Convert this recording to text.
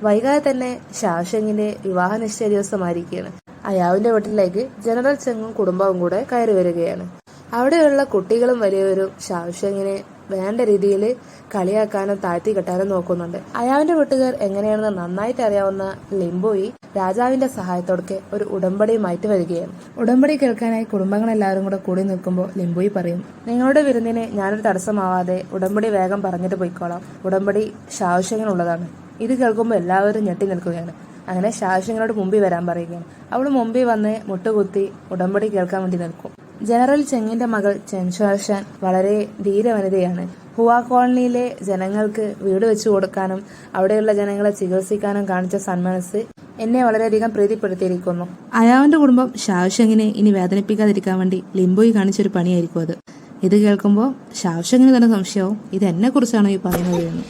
വൈകാതെ തന്നെ ഷാവ്ഷെങ്ങിന്റെ വിവാഹ നിശ്ചയ ദിവസമായിരിക്കുകയാണ്. അയാവിന്റെ വീട്ടിലേക്ക് ജനറൽ ചെങ്ങും കുടുംബവും കൂടെ കയറി വരികയാണ്. അവിടെയുള്ള കുട്ടികളും വലിയവരും ഷാവ്ഷെങ്ങിനെ വേണ്ട രീതിയിൽ കളിയാക്കാനും താഴ്ത്തി കെട്ടാനും നോക്കുന്നുണ്ട്. അയാവിന്റെ വീട്ടുകാർ എങ്ങനെയാണെന്ന് നന്നായിട്ട് അറിയാവുന്ന ലിംബോയി രാജാവിന്റെ സഹായത്തോടെ ഒരു ഉടമ്പടിയുമായിട്ട് വരികയാണ്. ഉടമ്പടി കേൾക്കാനായി കുടുംബങ്ങളെല്ലാവരും കൂടെ കൂടി നിൽക്കുമ്പോൾ ലിംബോയി പറയും, നിങ്ങളുടെ വിരുന്നിന് ഞാനൊരു തടസ്സമാവാതെ ഉടമ്പടി വേഗം പറഞ്ഞിട്ട് പോയിക്കോളാം. ഉടമ്പടി ഷാവ്ഷെങ്ങിനുള്ളതാണ്. ഇത് കേൾക്കുമ്പോൾ എല്ലാവരും ഞെട്ടി നിൽക്കുകയാണ്. അങ്ങനെ ഷാവ്ഷെങ്ങിനോട് മുമ്പിൽ വരാൻ പറയുകയാണ്. അവൾ മുമ്പിൽ വന്ന് മുട്ടുകുത്തി ഉടമ്പടി കേൾക്കാൻ വേണ്ടി നിൽക്കും. ജനറൽ ചെങ്ങിന്റെ മകൾ ചെൻഷാഷാൻ വളരെ ധീരവനിതയാണ്. ഹുവാ കോളനിയിലെ ജനങ്ങൾക്ക് വീട് വെച്ചു കൊടുക്കാനും അവിടെയുള്ള ജനങ്ങളെ ചികിത്സിക്കാനും കാണിച്ച സന്മനസ് എന്നെ വളരെയധികം പ്രീതിപ്പെടുത്തിയിരിക്കുന്നു. അയാവിന്റെ കുടുംബം ഷാവ്ഷെങ്ങിനെ ഇനി വേദനിപ്പിക്കാതിരിക്കാൻ വേണ്ടി ലിംബോയി കാണിച്ചൊരു പണിയായിരിക്കും അത്. ഇത് കേൾക്കുമ്പോൾ ഷാവ്ഷെങ്ങിന് തന്നെ സംശയവും ഇത് എന്നെ കുറിച്ചാണോ ഈ പറയുന്നത് എന്ന്.